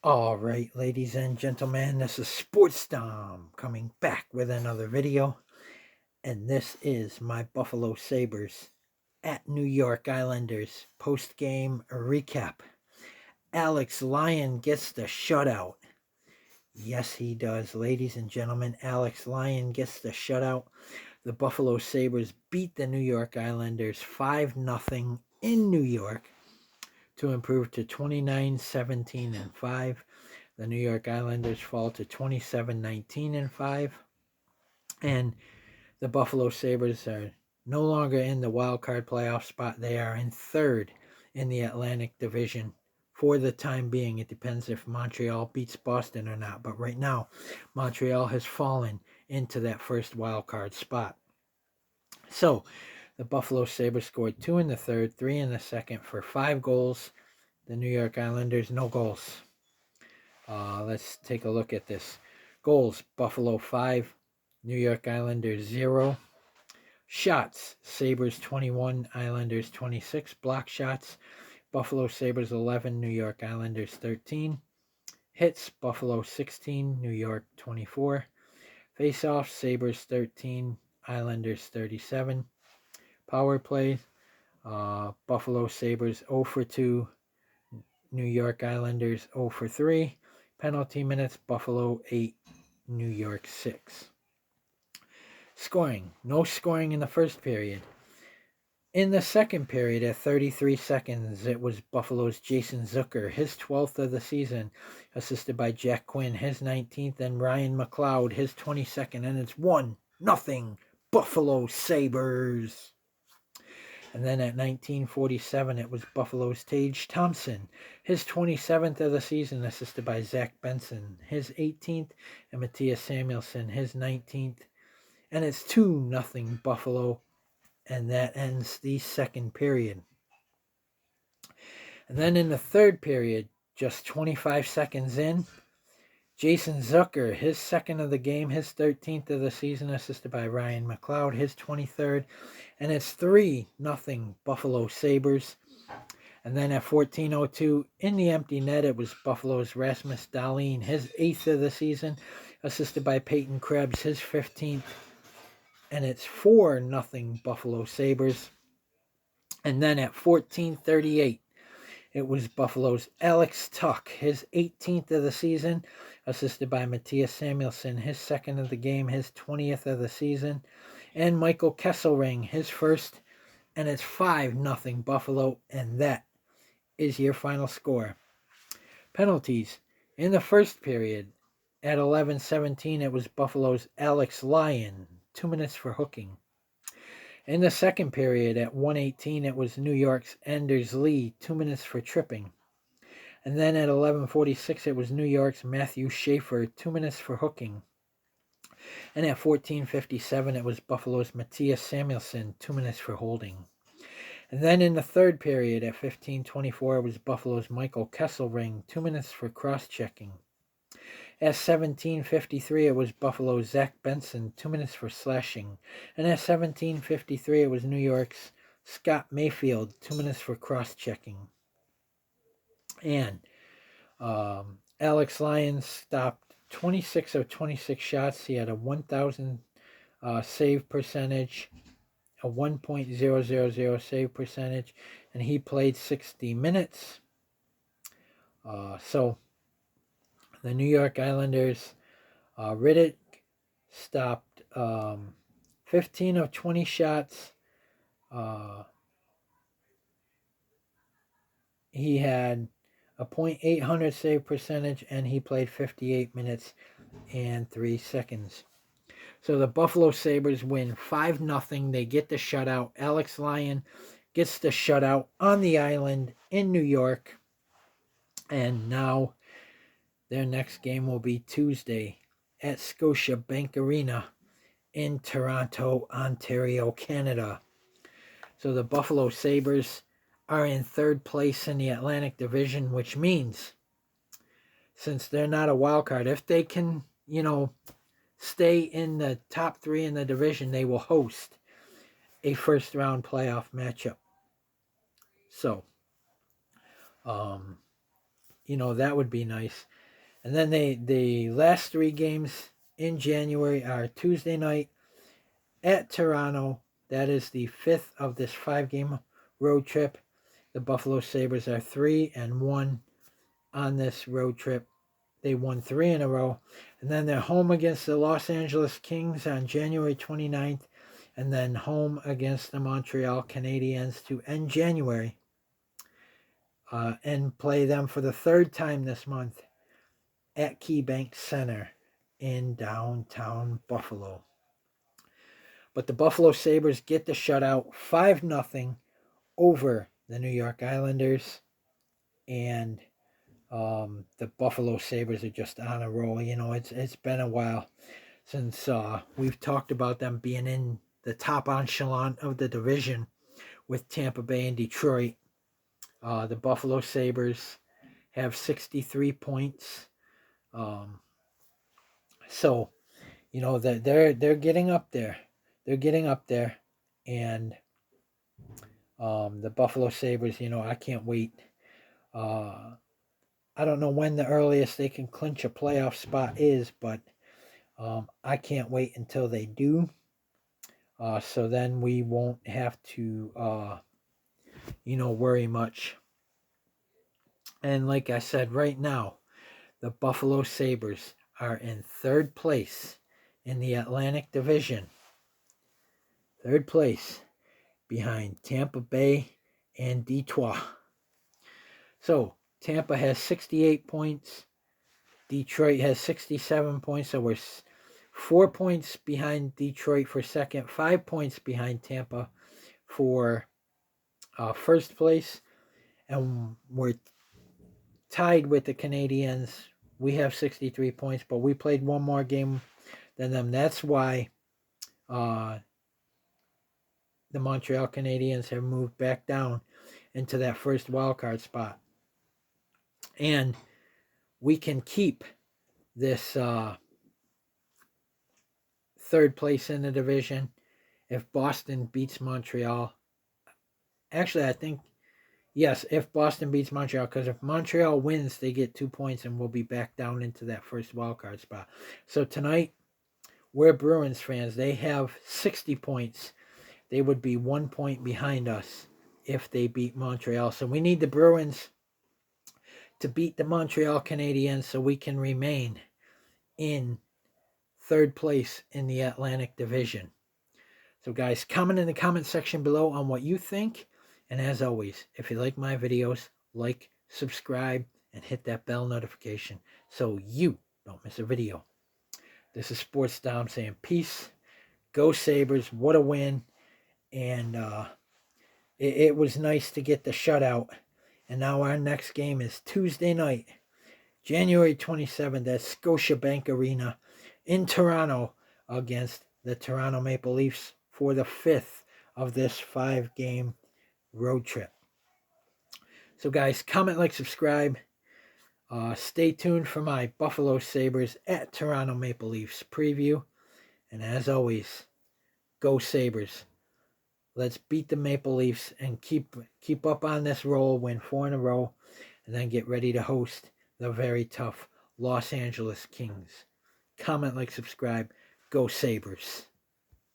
All right, ladies and gentlemen, this is Sports Dom coming back with another video, and this is my Buffalo Sabres at New York Islanders post-game recap. Alex Lyon gets the shutout. Yes, he does, ladies and gentlemen. Alex Lyon gets the shutout. The Buffalo Sabres beat the New York Islanders 5-0 in New York to improve to 29-17-5. The New York Islanders fall to 27-19-5. And the Buffalo Sabres are no longer in the wild card playoff spot. They are in third in the Atlantic Division for the time being. It depends if Montreal beats Boston or not. But right now, Montreal has fallen into that first wild card spot. So the Buffalo Sabres scored 2 in the third, 3 in the second for 5 goals. The New York Islanders, no goals. Let's take a look at this. Goals, Buffalo 5, New York Islanders 0. Shots, Sabres 21, Islanders 26. Block shots, Buffalo Sabres 11, New York Islanders 13. Hits, Buffalo 16, New York 24. Face-offs, Sabres 13, Islanders 37. Power plays, Buffalo Sabres 0 for 2, New York Islanders 0 for 3. Penalty minutes, Buffalo 8, New York 6. Scoring. No scoring in the first period. In the second period, at 33 seconds, it was Buffalo's Jason Zucker, his 12th of the season, assisted by Jack Quinn, his 19th, and Ryan McLeod, his 22nd, and it's 1-0 Buffalo Sabres. And then at 1947, it was Buffalo's Tage Thompson, his 27th of the season, assisted by Zach Benson, his 18th, and Matthias Samuelsson, his 19th. And it's 2-0 Buffalo, and that ends the second period. And then in the third period, just 25 seconds in, Jason Zucker, his second of the game, his 13th of the season, assisted by Ryan McLeod, his 23rd. And it's 3-0 Buffalo Sabres. And then at 14:02, in the empty net, it was Buffalo's Rasmus Dahlin, his 8th of the season, assisted by Peyton Krebs, his 15th. And it's 4-0 Buffalo Sabres. And then at 14:38, it was Buffalo's Alex Tuch, his 18th of the season, assisted by Matthias Samuelsson, his second of the game, his 20th of the season, and Michael Kesselring, his first, and it's 5-0 Buffalo, and that is your final score. Penalties. In the first period, at 11:17, it was Buffalo's Alex Lyon, 2 minutes for hooking. In the second period, at 1:18, it was New York's Anders Lee, 2 minutes for tripping. And then at 11:46, it was New York's Matthew Schaefer, 2 minutes for hooking. And at 14:57, it was Buffalo's Matthias Samuelsson, 2 minutes for holding. And then in the third period, at 15:24, it was Buffalo's Michael Kesselring, 2 minutes for cross-checking. At 17:53, it was Buffalo's Zach Benson, 2 minutes for slashing. And at 17:53, it was New York's Scott Mayfield, 2 minutes for cross-checking. And Alex Lyon stopped 26 of 26 shots. He had a 1,000 save percentage, a 1.000 save percentage, and he played 60 minutes. So the New York Islanders, Riddick stopped 15 of 20 shots. He had a .800 save percentage, and he played 58 minutes and 3 seconds. So the Buffalo Sabres win 5-0. They get the shutout. Alex Lyon gets the shutout on the island in New York. And now their next game will be Tuesday at Scotiabank Arena in Toronto, Ontario, Canada. So the Buffalo Sabres are in third place in the Atlantic Division, which means, since they're not a wild card, if they can, stay in the top 3 in the division, they will host a first round playoff matchup. So, that would be nice. And then the last 3 games in January are Tuesday night at Toronto. That is the 5th of this 5-game road trip. The Buffalo Sabres are 3-1 on this road trip. They won 3 in a row. And then they're home against the Los Angeles Kings on January 29th. And then home against the Montreal Canadiens to end January. And play them for the 3rd time this month at KeyBank Center in downtown Buffalo. But the Buffalo Sabres get the shutout 5-0 over the New York Islanders. And the Buffalo Sabres are just on a roll. It's been a while since we've talked about them being in the top echelon of the division with Tampa Bay and Detroit. The Buffalo Sabres have 63 points. So, that they're getting up there. They're getting up there. And the Buffalo Sabres, I can't wait. I don't know when the earliest they can clinch a playoff spot is, but I can't wait until they do. So then we won't have to, worry much. And like I said, right now, the Buffalo Sabres are in 3rd place in the Atlantic Division. 3rd place behind Tampa Bay and Detroit. So Tampa has 68 points. Detroit has 67 points. So we're 4 points behind Detroit for 2nd, 5 points behind Tampa for 1st place. And we're tied with the Canadiens. We have 63 points, but we played one more game than them. That's why the Montreal Canadiens have moved back down into that first wildcard spot. And we can keep this 3rd place in the division if Boston beats Montreal. Actually, I think, yes, if Boston beats Montreal, because if Montreal wins, they get 2 points and we'll be back down into that first wildcard spot. So tonight, we're Bruins fans. They have 60 points. They would be 1 point behind us if they beat Montreal. So we need the Bruins to beat the Montreal Canadiens so we can remain in 3rd place in the Atlantic Division. So guys, comment in the comment section below on what you think. And as always, if you like my videos, like, subscribe, and hit that bell notification so you don't miss a video. This is Sports Dom saying peace. Go Sabres. What a win. And it was nice to get the shutout. And now our next game is Tuesday night, January 27th at Scotiabank Arena in Toronto against the Toronto Maple Leafs for the 5th of this 5-game road trip. So guys, comment, like, subscribe. Stay tuned for my Buffalo Sabres at Toronto Maple Leafs preview. And as always, go Sabres. Let's beat the Maple Leafs and keep up on this roll, win 4 in a row, and then get ready to host the very tough Los Angeles Kings. Comment, like, subscribe. Go Sabres.